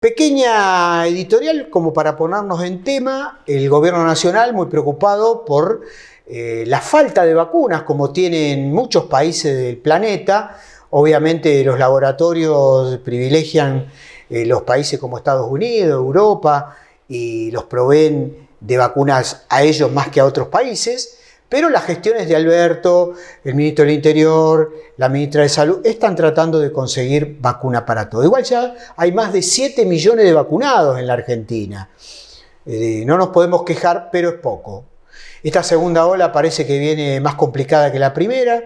Pequeña editorial como para ponernos en tema, el gobierno nacional muy preocupado por la falta de vacunas como tienen muchos países del planeta. Obviamente los laboratorios privilegian los países como Estados Unidos, Europa, y los proveen de vacunas a ellos más que a otros países. Pero las gestiones de Alberto, el ministro del Interior, la ministra de Salud, están tratando de conseguir vacuna para todo. Igual ya hay más de 7 millones de vacunados en la Argentina. No nos podemos quejar, pero es poco. Esta segunda ola parece que viene más complicada que la primera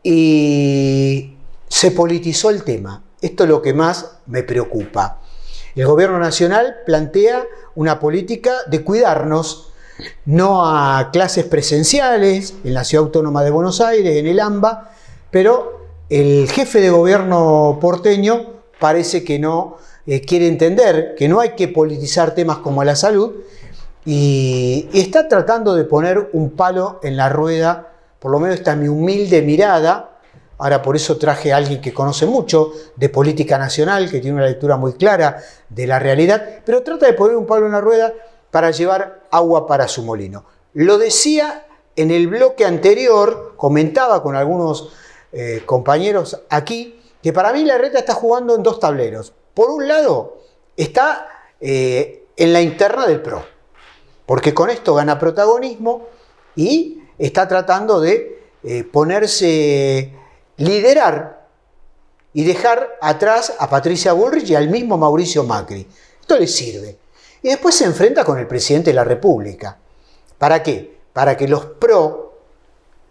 y se politizó el tema. Esto es lo que más me preocupa. El gobierno nacional plantea una política de cuidarnos, no a clases presenciales en la Ciudad Autónoma de Buenos Aires, en el AMBA, pero el jefe de gobierno porteño parece que no quiere entender que no hay que politizar temas como la salud y está tratando de poner un palo en la rueda, por lo menos esta es mi humilde mirada. Ahora por eso traje a alguien que conoce mucho de política nacional, que tiene una lectura muy clara de la realidad, pero trata de poner un palo en la rueda para llevar agua para su molino. Lo decía en el bloque anterior, comentaba con algunos compañeros aquí, que para mí Larreta está jugando en dos tableros. Por un lado, está en la interna del PRO, porque con esto gana protagonismo y está tratando de liderar y dejar atrás a Patricia Bullrich y al mismo Mauricio Macri. Esto le sirve. Y después se enfrenta con el presidente de la República. ¿Para qué? Para que los PRO,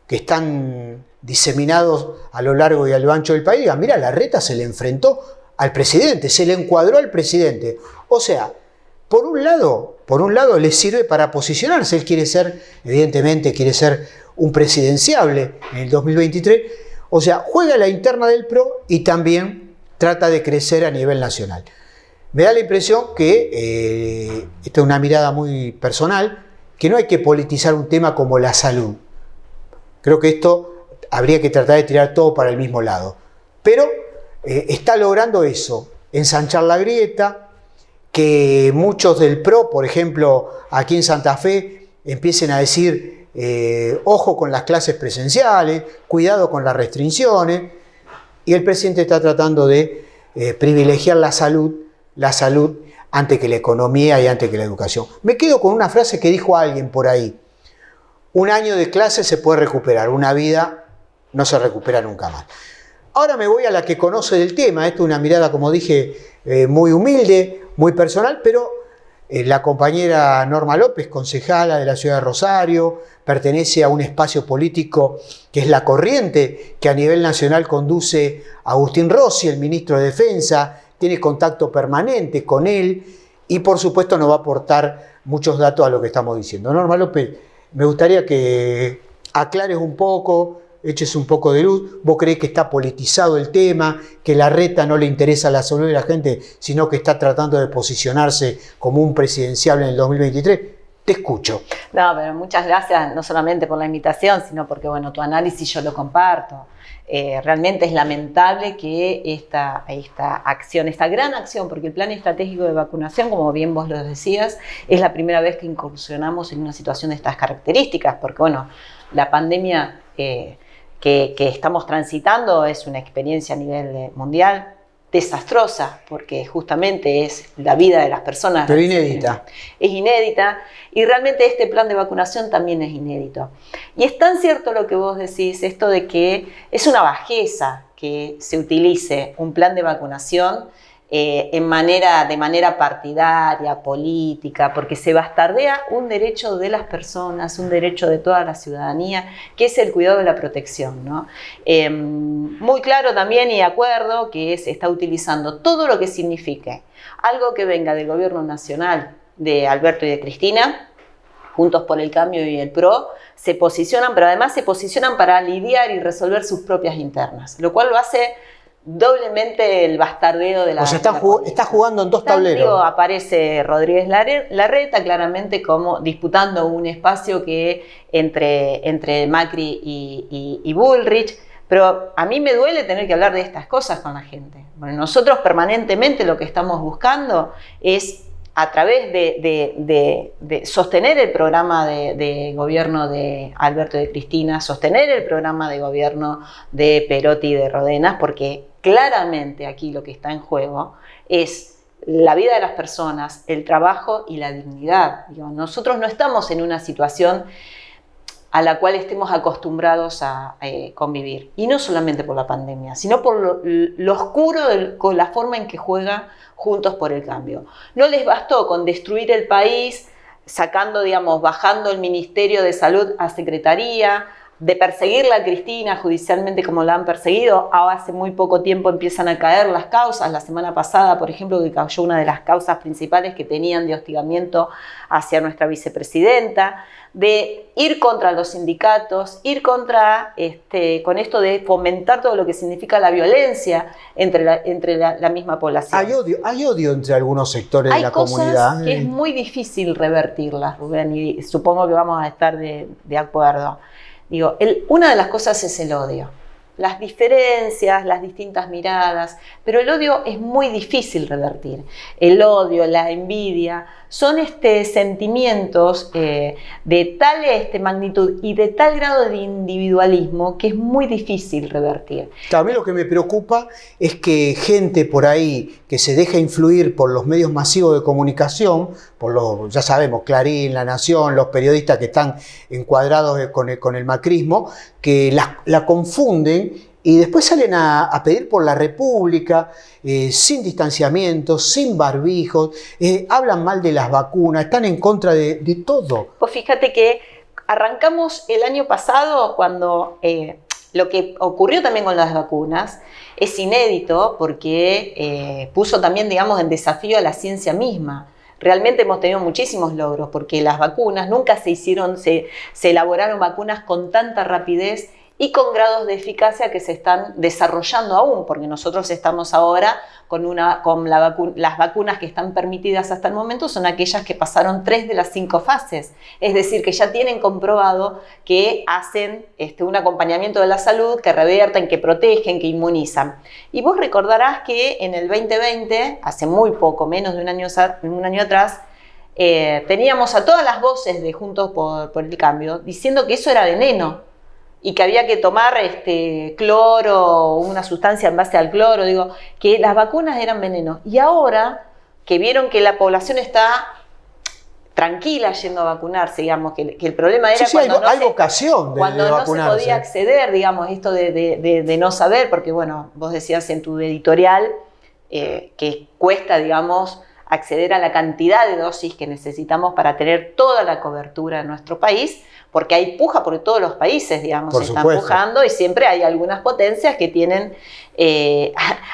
que están diseminados a lo largo y a lo ancho del país, digan, mira, Larreta se le enfrentó al presidente, se le encuadró al presidente. O sea, por un lado le sirve para posicionarse. Él quiere ser, evidentemente, quiere ser un presidenciable en el 2023. O sea, juega la interna del PRO y también trata de crecer a nivel nacional. Me da la impresión que, esta es una mirada muy personal, que no hay que politizar un tema como la salud. Creo que esto habría que tratar de tirar todo para el mismo lado. Pero está logrando eso, ensanchar la grieta, que muchos del PRO, por ejemplo, aquí en Santa Fe, empiecen a decir, ojo con las clases presenciales, cuidado con las restricciones, y el presidente está tratando de privilegiar la salud antes que la economía y antes que la educación. Me quedo con una frase que dijo alguien por ahí. Un año de clase se puede recuperar, una vida no se recupera nunca más. Ahora me voy a la que conoce del tema. Esto es una mirada, como dije, muy humilde, muy personal, pero la compañera Norma López, concejala de la ciudad de Rosario, pertenece a un espacio político que es La Corriente, que a nivel nacional conduce a Agustín Rossi, el ministro de Defensa, tiene contacto permanente con él y por supuesto nos va a aportar muchos datos a lo que estamos diciendo. Norma López, me gustaría que aclares un poco, eches un poco de luz. ¿Vos creés que está politizado el tema, que Larreta no le interesa la salud de la gente, sino que está tratando de posicionarse como un presidenciable en el 2023? Te escucho. No, pero muchas gracias, no solamente por la invitación, sino porque, bueno, tu análisis yo lo comparto. Realmente es lamentable que esta acción, esta gran acción, porque el plan estratégico de vacunación, como bien vos lo decías, es la primera vez que incursionamos en una situación de estas características, porque, bueno, la pandemia que estamos transitando es una experiencia a nivel mundial desastrosa, porque justamente es la vida de las personas. Pero inédita. Es inédita, y realmente este plan de vacunación también es inédito. Y es tan cierto lo que vos decís, esto de que es una bajeza que se utilice un plan de vacunación de manera partidaria, política, porque se bastardea un derecho de las personas, un derecho de toda la ciudadanía, que es el cuidado de la protección, ¿no? Muy claro también y de acuerdo que se está utilizando todo lo que signifique algo que venga del gobierno nacional de Alberto y de Cristina, Juntos por el Cambio y el PRO, se posicionan, pero además se posicionan para lidiar y resolver sus propias internas, lo cual lo hace doblemente el bastardeo de la... O sea, está jugando en dos tableros. Aparece Rodríguez Larreta claramente como disputando un espacio que entre Macri y Bullrich, Pero a mí me duele tener que hablar de estas cosas con la gente. Bueno, nosotros permanentemente lo que estamos buscando es, a través de sostener el programa de gobierno de Alberto y de Cristina, sostener el programa de gobierno de Perotti y de Rodenas, porque claramente aquí lo que está en juego es la vida de las personas, el trabajo y la dignidad. Nosotros no estamos en una situación a la cual estemos acostumbrados a convivir. Y no solamente por la pandemia, sino por lo oscuro con la forma en que juega Juntos por el Cambio. No les bastó con destruir el país, sacando, digamos, bajando el Ministerio de Salud a Secretaría, de perseguirla a Cristina judicialmente como la han perseguido. Hace muy poco tiempo empiezan a caer las causas. La semana pasada, por ejemplo, que cayó una de las causas principales que tenían de hostigamiento hacia nuestra vicepresidenta, de ir contra los sindicatos, ir contra, con esto de fomentar todo lo que significa la violencia entre la misma población. Hay odio entre algunos sectores de la comunidad. Hay cosas que es muy difícil revertirlas, Rubén, y supongo que vamos a estar de acuerdo. Digo, una de las cosas es el odio, las diferencias, las distintas miradas, pero el odio es muy difícil revertir. El odio, la envidia, son sentimientos de tal magnitud y de tal grado de individualismo que es muy difícil revertir. A mí lo que me preocupa es que gente por ahí que se deja influir por los medios masivos de comunicación, ya sabemos, Clarín, La Nación, los periodistas que están encuadrados con el macrismo, que la confunden y después salen a pedir por la República, sin distanciamiento, sin barbijos, hablan mal de las vacunas, están en contra de todo. Pues fíjate que arrancamos el año pasado cuando lo que ocurrió también con las vacunas es inédito porque puso también, digamos, en desafío a la ciencia misma. Realmente hemos tenido muchísimos logros porque las vacunas nunca se elaboraron vacunas con tanta rapidez y con grados de eficacia que se están desarrollando aún, porque nosotros estamos ahora las vacunas que están permitidas hasta el momento son aquellas que pasaron 3 de las 5 fases, es decir, que ya tienen comprobado que hacen un acompañamiento de la salud, que revierten, que protegen, que inmunizan. Y vos recordarás que en el 2020, hace muy poco, menos de un año atrás, teníamos a todas las voces de Juntos por el Cambio diciendo que eso era veneno, y que había que tomar cloro, una sustancia en base al cloro, que las vacunas eran veneno. Y ahora que vieron que la población está tranquila yendo a vacunarse, digamos, que el problema era hay vocación de cuando vacunarse. No se podía acceder, digamos, esto de no saber, porque bueno, vos decías en tu editorial que cuesta, digamos, acceder a la cantidad de dosis que necesitamos para tener toda la cobertura en nuestro país, porque hay puja por todos los países, digamos, se están pujando y siempre hay algunas potencias que tienen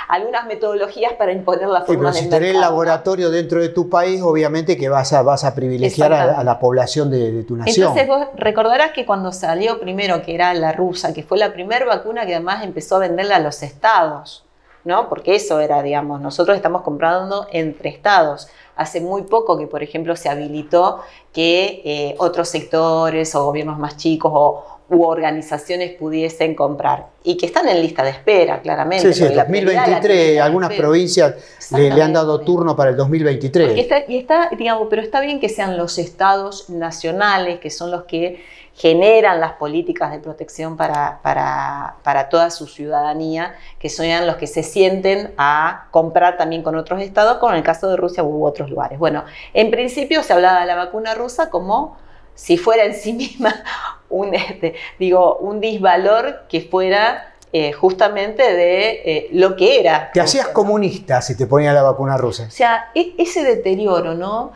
algunas metodologías para imponer la forma pero si tenés el laboratorio dentro de tu país, obviamente que vas a privilegiar a la población de tu nación. Entonces vos recordarás que cuando salió primero, que era la rusa, que fue la primera vacuna que además empezó a venderla a los estados, ¿no? Porque eso era, digamos, nosotros estamos comprando entre estados. Hace muy poco que, por ejemplo, se habilitó que otros sectores o gobiernos más chicos u organizaciones pudiesen comprar y que están en lista de espera, claramente. Sí, 2023, algunas provincias le han dado turno para el 2023. Pero está bien que sean los estados nacionales, que son los que generan las políticas de protección para toda su ciudadanía, que son los que se sienten a comprar también con otros estados, como en el caso de Rusia u otros lugares. Bueno, en principio se hablaba de la vacuna rusa como si fuera en sí misma un disvalor que fuera justamente de lo que era. Te hacías comunista si te ponía la vacuna rusa. O sea, ese deterioro, ¿no?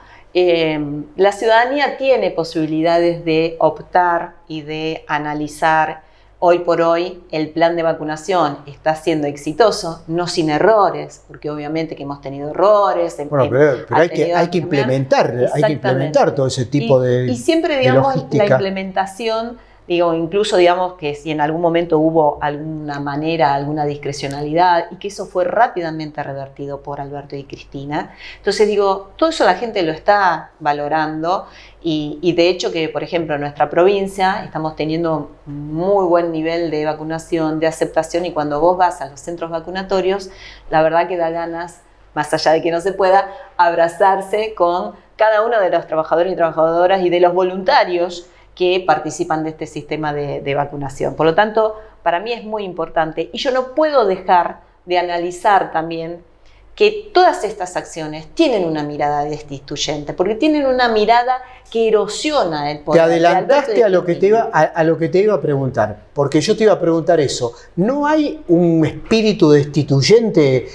La ciudadanía tiene posibilidades de optar y de analizar. Hoy por hoy el plan de vacunación está siendo exitoso, no sin errores, porque obviamente que hemos tenido errores. Bueno, pero hay que implementar todo ese tipo de y siempre, digamos, logística. la implementación Digo, incluso digamos que si en algún momento hubo alguna manera, alguna discrecionalidad y que eso fue rápidamente revertido por Alberto y Cristina. Entonces digo, todo eso la gente lo está valorando y de hecho que, por ejemplo, en nuestra provincia estamos teniendo muy buen nivel de vacunación, de aceptación y cuando vos vas a los centros vacunatorios, la verdad que da ganas, más allá de que no se pueda, abrazarse con cada uno de los trabajadores y trabajadoras y de los voluntarios que participan de este sistema de vacunación. Por lo tanto, para mí es muy importante y yo no puedo dejar de analizar también que todas estas acciones tienen una mirada destituyente, porque tienen una mirada que erosiona el poder. Te adelantaste a lo que te iba a preguntar, porque yo te iba a preguntar eso. ¿No hay un espíritu destituyente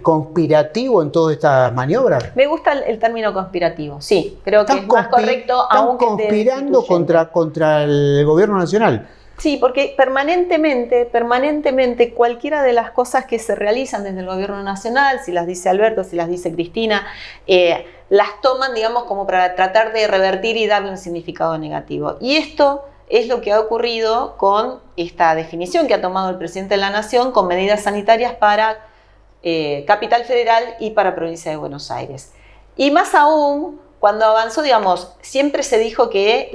conspirativo en todas estas maniobras? Me gusta el término conspirativo, sí, creo que es más correcto aún que conspirando contra el gobierno nacional. Sí, porque permanentemente, cualquiera de las cosas que se realizan desde el gobierno nacional, si las dice Alberto, si las dice Cristina, las toman, digamos, como para tratar de revertir y darle un significado negativo. Y esto es lo que ha ocurrido con esta definición que ha tomado el presidente de la Nación con medidas sanitarias para Capital Federal y para Provincia de Buenos Aires. Y más aún, cuando avanzó, digamos, siempre se dijo que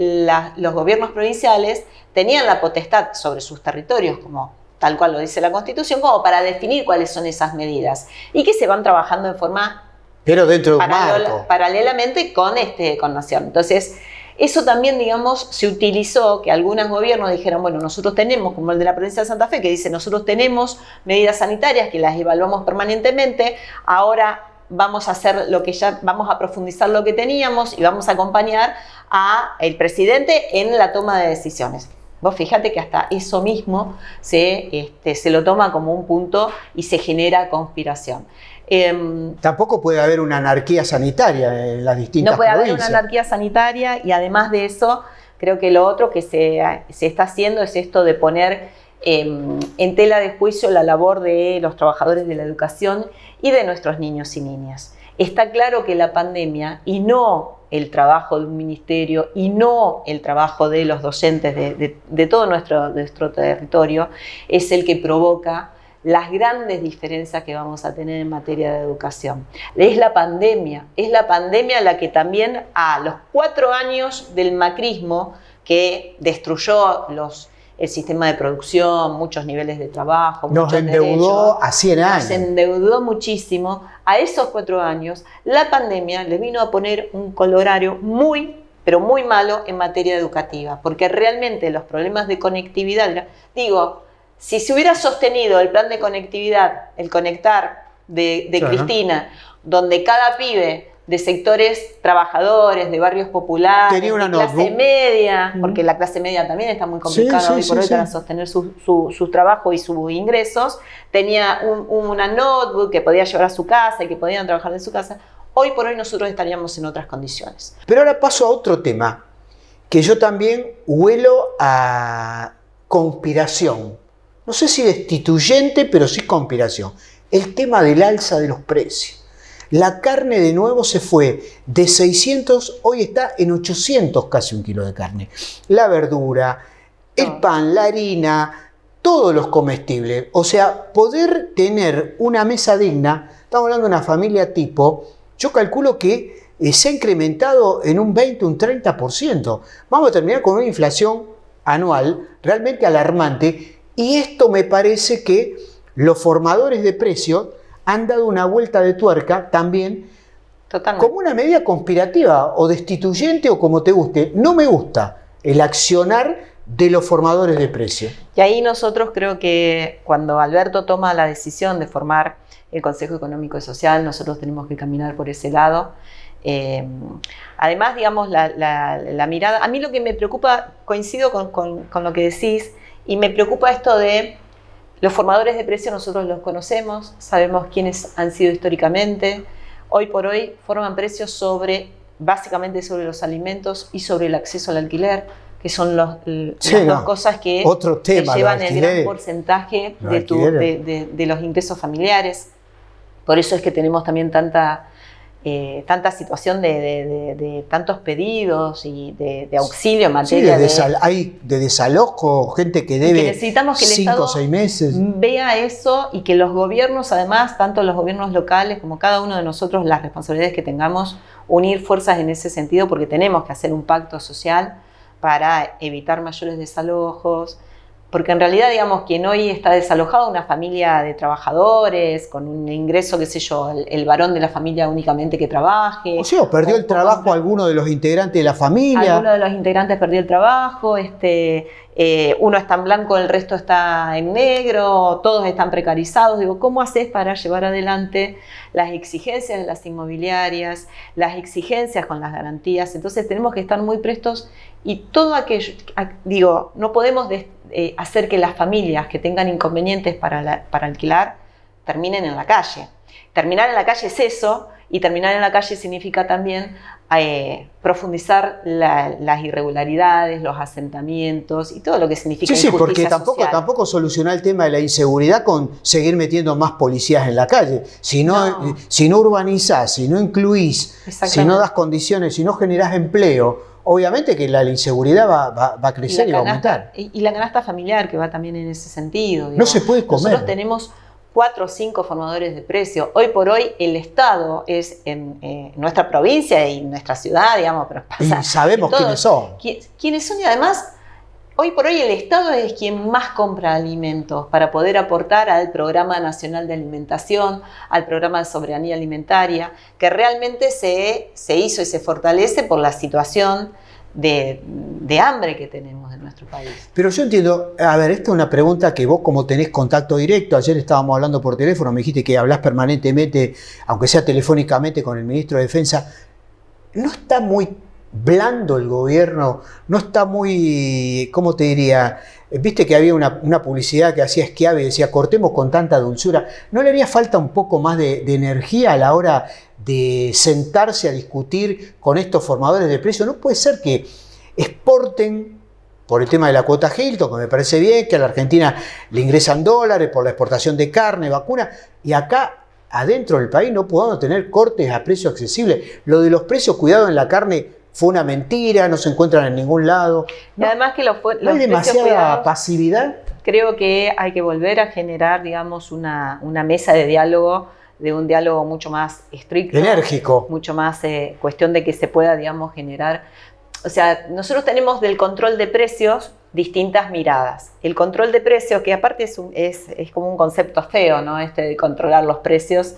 los gobiernos provinciales tenían la potestad sobre sus territorios, como tal cual lo dice la Constitución, como para definir cuáles son esas medidas y que se van trabajando en forma pero dentro de un marco, paralelamente con Nación. Entonces, eso también, digamos, se utilizó, que algunos gobiernos dijeron, bueno, nosotros tenemos, como el de la provincia de Santa Fe, que dice, nosotros tenemos medidas sanitarias que las evaluamos permanentemente, ahora vamos a hacer vamos a profundizar lo que teníamos y vamos a acompañar al presidente en la toma de decisiones. Vos fíjate que hasta eso mismo se lo toma como un punto y se genera conspiración. Tampoco puede haber una anarquía sanitaria en las distintas provincias. No puede haber una anarquía sanitaria y además de eso, creo que lo otro que se está haciendo es esto de poner en tela de juicio la labor de los trabajadores de la educación y de nuestros niños y niñas. Está claro que la pandemia y no el trabajo de un ministerio y no el trabajo de los docentes de todo nuestro territorio es el que provoca las grandes diferencias que vamos a tener en materia de educación. Es la pandemia la que también a los 4 años del macrismo que destruyó el sistema de producción, muchos niveles de trabajo, nos endeudó a 100 años. Nos endeudó muchísimo. A esos 4 años, la pandemia le vino a poner un colorario pero muy malo en materia educativa, porque realmente los problemas de conectividad, si se hubiera sostenido el plan de conectividad, el Conectar de claro, Cristina, donde cada pibe de sectores trabajadores, de barrios populares, de clase media, porque la clase media también está muy complicada hoy por hoy para sostener su trabajo y sus ingresos, tenía una notebook que podía llevar a su casa y que podían trabajar de su casa. Hoy por hoy nosotros estaríamos en otras condiciones. Pero ahora paso a otro tema, que yo también huelo a conspiración. No sé si destituyente, pero sí conspiración. El tema del alza de los precios. La carne de nuevo se fue de 600, hoy está en 800 casi un kilo de carne. La verdura, el pan, la harina, todos los comestibles. O sea, poder tener una mesa digna, estamos hablando de una familia tipo, yo calculo que se ha incrementado en un 20, un 30%. Vamos a terminar con una inflación anual realmente alarmante y esto me parece que los formadores de precios han dado una vuelta de tuerca también. Totalmente. Como una medida conspirativa o destituyente o como te guste. No me gusta el accionar de los formadores de precios. Y ahí nosotros creo que cuando Alberto toma la decisión de formar el Consejo Económico y Social, nosotros tenemos que caminar por ese lado. Además, digamos, la mirada, a mí lo que me preocupa, coincido con lo que decís, y me preocupa esto de los formadores de precios. Nosotros los conocemos, sabemos quiénes han sido históricamente. Hoy por hoy forman precios básicamente sobre los alimentos y sobre el acceso al alquiler, que son las dos cosas que te llevan el gran porcentaje de los ingresos familiares. Por eso es que tenemos también tanta tanta situación de tantos pedidos y de auxilio en materia hay de desalojo, gente que debe 5 o 6 meses. Vea eso y que los gobiernos, además, tanto los gobiernos locales como cada uno de nosotros, las responsabilidades que tengamos, unir fuerzas en ese sentido, porque tenemos que hacer un pacto social para evitar mayores desalojos. Porque en realidad, digamos, quien hoy está desalojado, una familia de trabajadores, con un ingreso, qué sé yo, el varón de la familia únicamente que trabaje. O sea, perdió el trabajo alguno de los integrantes de la familia. Alguno de los integrantes perdió el trabajo, uno está en blanco, el resto está en negro, todos están precarizados. Digo, ¿cómo haces para llevar adelante las exigencias de las inmobiliarias, las exigencias con las garantías? Entonces tenemos que estar muy prestos y todo aquello, digo, no podemos hacer que las familias que tengan inconvenientes para alquilar terminen en la calle. Terminar en la calle es eso, y terminar en la calle significa también profundizar las irregularidades, los asentamientos y todo lo que significa injusticia porque social. tampoco solucionar el tema de la inseguridad con seguir metiendo más policías en la calle. Si no urbanizás, si no incluís, si no das condiciones, si no generás empleo, obviamente que la inseguridad va a crecer y va a aumentar. Y la canasta familiar, que va también en ese sentido. Digamos. No se puede comer. Nosotros tenemos 4 o 5 formadores de precio. Hoy por hoy el Estado es en nuestra provincia y en nuestra ciudad, digamos, pero pasa. Y sabemos quiénes son. Quiénes son, y además, hoy por hoy el Estado es quien más compra alimentos para poder aportar al Programa Nacional de Alimentación, al Programa de Soberanía Alimentaria, que realmente se hizo y se fortalece por la situación de hambre que tenemos en nuestro país. Pero yo entiendo, a ver, esta es una pregunta que vos, como tenés contacto directo, ayer estábamos hablando por teléfono, me dijiste que hablás permanentemente, aunque sea telefónicamente, con el ministro de Defensa. ¿No está muy blando el gobierno? ¿No está muy, cómo te diría? Viste que había una publicidad que hacía Schiavi y decía, cortemos con tanta dulzura. ¿No le haría falta un poco más de energía a la hora de sentarse a discutir con estos formadores de precios? No puede ser que exporten por el tema de la cuota Hilton, que me parece bien, que a la Argentina le ingresan dólares por la exportación de carne, vacuna, y acá adentro del país no podamos tener cortes a precio accesible. Lo de los precios, cuidado, en la carne fue una mentira, no se encuentran en ningún lado. Y además que ¿no hay demasiada pasividad? Creo que hay que volver a generar, digamos, una mesa de diálogo, de un diálogo mucho más estricto. Enérgico. Mucho más cuestión de que se pueda, digamos, generar. O sea, nosotros tenemos del control de precios distintas miradas. El control de precios, que aparte es como un concepto feo, ¿no? De controlar los precios,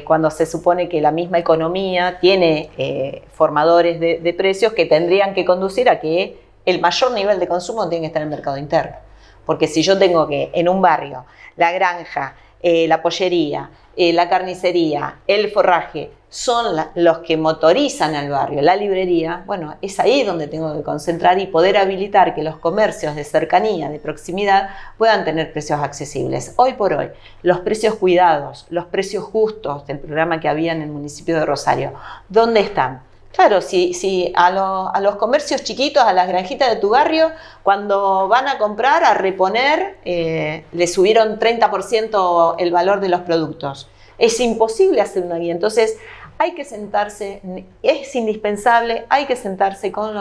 cuando se supone que la misma economía tiene formadores de precios que tendrían que conducir a que el mayor nivel de consumo tiene que estar en el mercado interno. Porque si yo tengo que en un barrio, la granja, la pollería, la carnicería, el forraje, son los que motorizan al barrio, la librería, bueno, es ahí donde tengo que concentrar y poder habilitar que los comercios de cercanía, de proximidad, puedan tener precios accesibles. Hoy por hoy, los precios cuidados, los precios justos del programa que había en el municipio de Rosario, ¿dónde están? Claro, si a los comercios chiquitos, a las granjitas de tu barrio, cuando van a comprar, a reponer, le subieron 30% el valor de los productos. Es imposible hacer una guía. Entonces, hay que sentarse, es indispensable, hay que sentarse con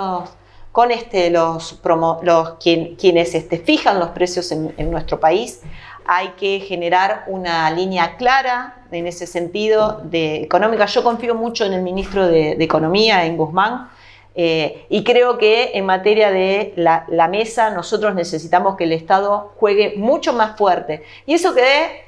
quienes fijan los precios en nuestro país. Hay que generar una línea clara en ese sentido económica. Yo confío mucho en el ministro de Economía, en Guzmán, y creo que en materia de la mesa nosotros necesitamos que el Estado juegue mucho más fuerte. Y eso que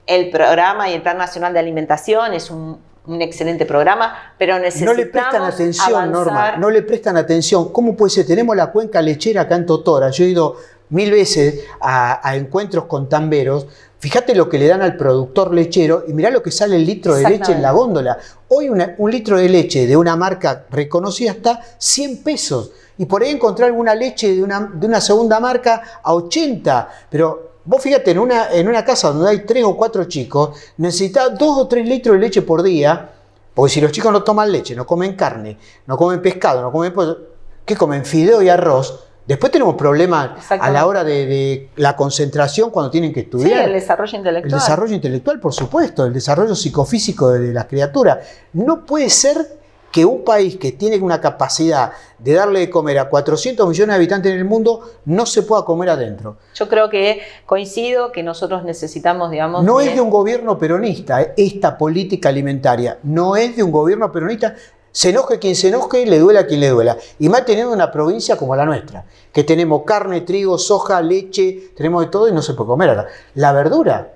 el programa y el Plan Nacional de Alimentación es un excelente programa, pero necesitamos no le prestan atención, avanzar. Norma, no le prestan atención. ¿Cómo puede ser? Tenemos la cuenca lechera acá en Totora. Yo he ido 1000 veces a encuentros con tamberos. Fíjate lo que le dan al productor lechero y mirá lo que sale el litro de leche en la góndola. Hoy un litro de leche de una marca reconocida está 100 pesos. Y por ahí encontrar alguna leche de una segunda marca a 80. Pero vos fíjate, en una casa donde hay 3 o 4 chicos, necesitas 2 o 3 litros de leche por día, porque si los chicos no toman leche, no comen carne, no comen pescado, no comen pollo, ¿qué comen? Fideo y arroz. Después tenemos problemas a la hora de la concentración cuando tienen que estudiar. Sí, el desarrollo intelectual. El desarrollo intelectual, por supuesto, el desarrollo psicofísico de las criaturas. No puede ser que un país que tiene una capacidad de darle de comer a 400 millones de habitantes en el mundo no se pueda comer adentro. Yo creo que coincido que nosotros necesitamos, digamos... No es de un gobierno peronista, esta política alimentaria. No es de un gobierno peronista. Se enoje quien se enoje, le duela a quien le duela. Y más teniendo una provincia como la nuestra, que tenemos carne, trigo, soja, leche, tenemos de todo y no se puede comer ahora. La verdura.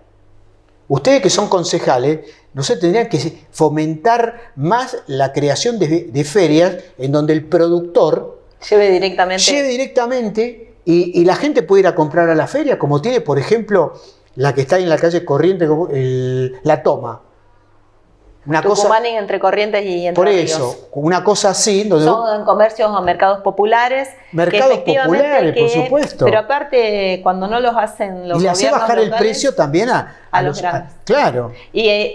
Ustedes que son concejales, no sé, tendrían que fomentar más la creación de ferias en donde el productor lleve directamente y la gente puede ir a comprar a la feria, como tiene, por ejemplo, la que está en la calle Corrientes, la Toma. Una Tucumán y entre Corrientes y Entre Ríos. Por eso, una cosa así. Donde son comercios o mercados populares. Mercados populares, por supuesto. Pero aparte, cuando no los hacen los gobiernos locales... Y le hace bajar el precio también a los grandes. Claro.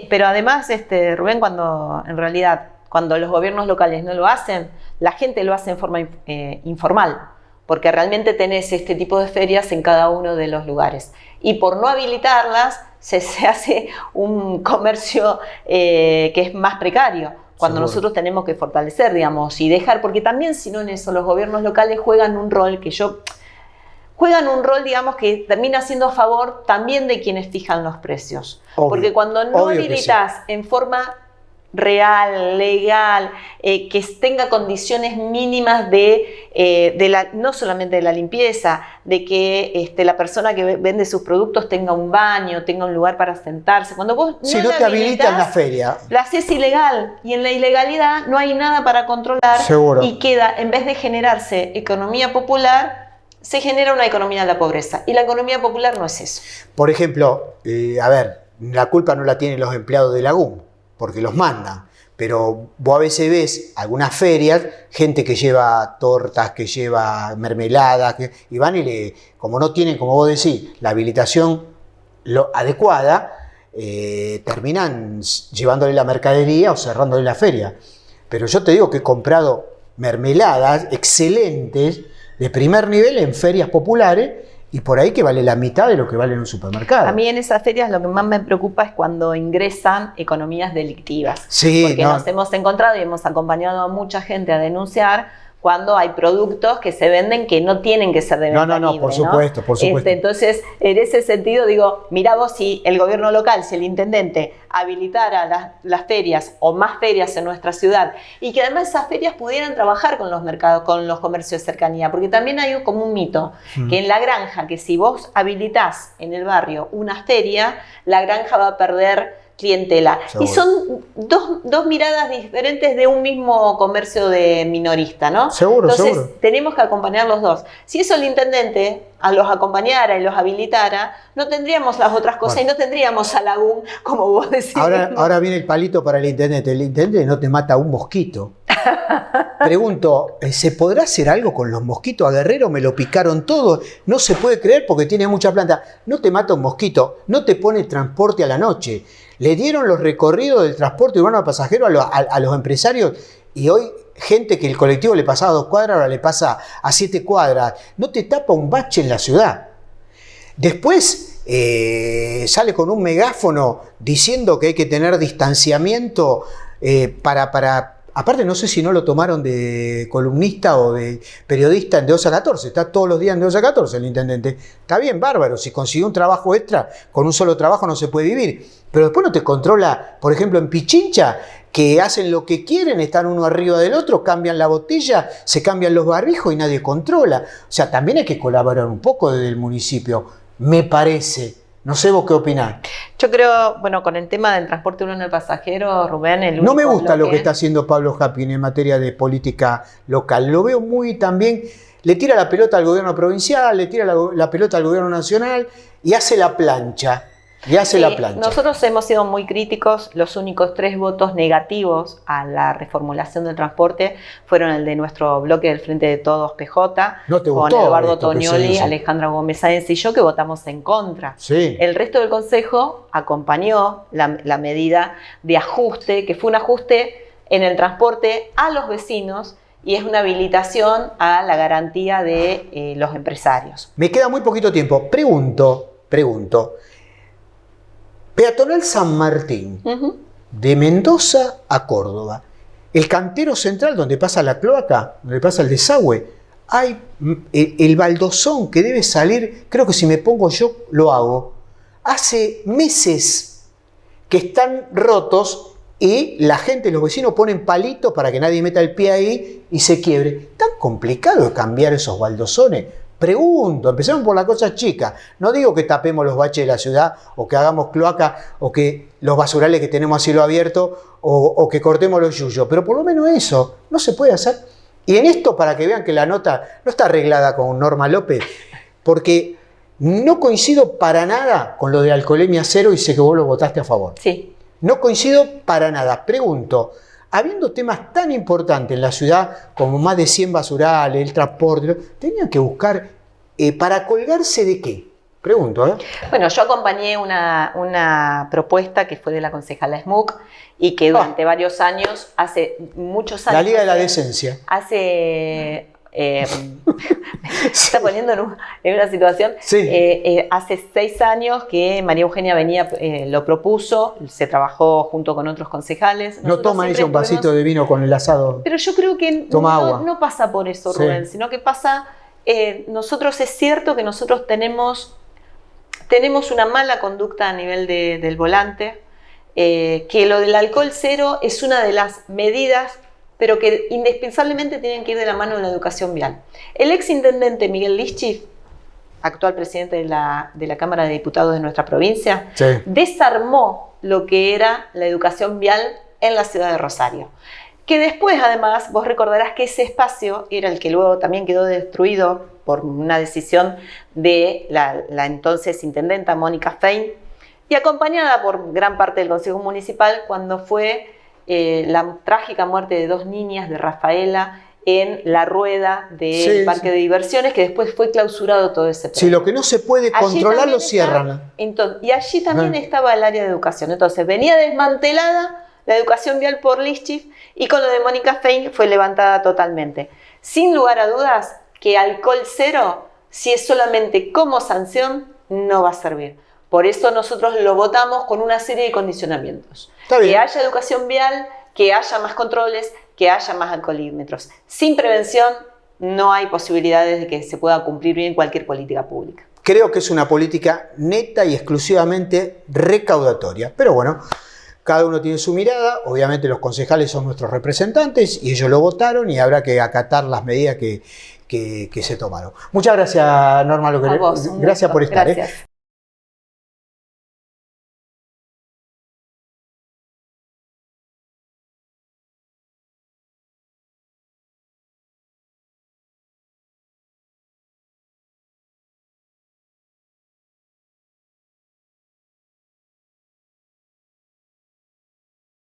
Pero además, Rubén, cuando los gobiernos locales no lo hacen, la gente lo hace en forma informal. Porque realmente tenés este tipo de ferias en cada uno de los lugares. Y por no habilitarlas, se hace un comercio que es más precario, cuando Seguro. nosotros tenemos que fortalecer, digamos, y dejar, porque también si no en eso los gobiernos locales juegan un rol digamos, que termina siendo a favor también de quienes fijan los precios. Obvio, porque cuando no habilitas en forma real, legal, que tenga condiciones mínimas no solamente de la limpieza, de que la persona que vende sus productos tenga un baño, tenga un lugar para sentarse. Cuando vos si no te habilitan la feria, la haces ilegal, y en la ilegalidad no hay nada para controlar. Seguro. Y queda, en vez de generarse economía popular, se genera una economía de la pobreza. Y la economía popular no es eso. Por ejemplo, la culpa no la tienen los empleados de Lagún, porque los mandan, pero vos a veces ves algunas ferias, gente que lleva tortas, que lleva mermeladas, y van y como no tienen, como vos decís, la habilitación adecuada, terminan llevándole la mercadería o cerrándole la feria. Pero yo te digo que he comprado mermeladas excelentes, de primer nivel, en ferias populares, y por ahí que vale la mitad de lo que vale en un supermercado. A mí en esas ferias lo que más me preocupa es cuando ingresan economías delictivas. Sí, porque nos hemos encontrado y hemos acompañado a mucha gente a denunciar cuando hay productos que se venden que no tienen que ser de venta libre, por supuesto, por supuesto. Entonces, en ese sentido digo, mirá vos, si el gobierno local, si el intendente habilitara las ferias o más ferias en nuestra ciudad, y que además esas ferias pudieran trabajar con los mercados, con los comercios de cercanía, porque también hay como un mito, que en la granja, que si vos habilitás en el barrio una feria, la granja va a perder clientela. Seguro. Y son dos miradas diferentes de un mismo comercio de minorista, ¿no? Seguro, Entonces, seguro. tenemos que acompañar los dos. Si eso el intendente los acompañara y los habilitara, no tendríamos las otras cosas, y no tendríamos a Lagún, como vos decís. Ahora viene el palito para el intendente. El intendente no te mata un mosquito. Pregunto, ¿se podrá hacer algo con los mosquitos? A Guerrero me lo picaron todo. No se puede creer porque tiene mucha planta. No te mata un mosquito, no te pone transporte a la noche. Le dieron los recorridos del transporte urbano a pasajeros a los empresarios, y hoy gente que el colectivo le pasaba a 2 cuadras, ahora le pasa a 7 cuadras. No te tapa un bache en la ciudad. Después sale con un megáfono diciendo que hay que tener distanciamiento Aparte, no sé si no lo tomaron de columnista o de periodista en de 2 a 14. Está todos los días en de 2 a 14 el intendente. Está bien, bárbaro. Si consiguió un trabajo extra, con un solo trabajo no se puede vivir. Pero después no te controla, por ejemplo, en Pichincha, que hacen lo que quieren, están uno arriba del otro, cambian la botella, se cambian los barbijos y nadie controla. O sea, también hay que colaborar un poco desde el municipio, me parece. No sé vos qué opinás. Yo creo, con el tema del transporte urbano del pasajero, Rubén, no me gusta lo que está haciendo Pablo Hapkin en materia de política local. Lo veo muy también, le tira la pelota al gobierno provincial, le tira la pelota al gobierno nacional y hace la plancha. Nosotros hemos sido muy críticos. Los únicos 3 votos negativos a la reformulación del transporte fueron el de nuestro bloque del Frente de Todos PJ, ¿No te con gustó Eduardo esto que se Tognoli, hizo? Alejandra Gómez Sáenz y yo, que votamos en contra. Sí. El resto del Consejo acompañó la medida de ajuste, que fue un ajuste en el transporte a los vecinos, y es una habilitación a la garantía de los empresarios. Me queda muy poquito tiempo. Pregunto. Peatonal San Martín, de Mendoza a Córdoba. El cantero central donde pasa la cloaca, donde pasa el desagüe, hay el baldosón que debe salir, creo que si me pongo yo lo hago. Hace meses que están rotos y la gente, los vecinos ponen palitos para que nadie meta el pie ahí y se quiebre. ¿Tan complicado es cambiar esos baldosones? Pregunto, empecemos por la cosa chica. No digo que tapemos los baches de la ciudad o que hagamos cloaca o que los basurales que tenemos a cielo abierto o que cortemos los yuyos, pero por lo menos eso no se puede hacer. Y en esto, para que vean que la nota no está arreglada con Norma López, porque no coincido para nada con lo de alcoholemia cero y sé que vos lo votaste a favor. Sí. No coincido para nada. Pregunto, habiendo temas tan importantes en la ciudad como más de 100 basurales, el transporte, tenían que buscar para colgarse de qué. Pregunto, ¿eh? Bueno, yo acompañé una propuesta que fue de la concejala Smook y que durante varios años, hace muchos años... La Liga de la Decencia. Hace... me está poniendo en una situación. Sí. Hace 6 años que María Eugenia venía, lo propuso, se trabajó junto con otros concejales. No toman ella un vasito de vino con el asado. Pero yo creo que no pasa por eso, Rubén, sino que pasa... nosotros es cierto que nosotros tenemos una mala conducta a nivel del volante, que lo del alcohol cero es una de las medidas, pero que indispensablemente tienen que ir de la mano de la educación vial. El exintendente Miguel Lischif, actual presidente de la Cámara de Diputados de nuestra provincia, desarmó lo que era la educación vial en la ciudad de Rosario. Que después, además, vos recordarás que ese espacio era el que luego también quedó destruido por una decisión de la entonces intendenta Mónica Fein y acompañada por gran parte del Consejo Municipal cuando fue la trágica muerte de 2 niñas de Rafaela en la rueda del parque de diversiones, que después fue clausurado todo ese proyecto. Si lo que no se puede controlar lo cierran. Y allí también estaba el área de educación. Entonces venía desmantelada la educación vial por Lischif y con lo de Mónica Fein fue levantada totalmente. Sin lugar a dudas que alcohol cero, si es solamente como sanción, no va a servir. Por eso nosotros lo votamos con una serie de condicionamientos. Que haya educación vial, que haya más controles, que haya más alcoholímetros. Sin prevención no hay posibilidades de que se pueda cumplir bien cualquier política pública. Creo que es una política neta y exclusivamente recaudatoria. Pero bueno, cada uno tiene su mirada. Obviamente los concejales son nuestros representantes y ellos lo votaron y habrá que acatar las medidas que se tomaron. Muchas gracias, Norma. Gracias por estar. Gracias.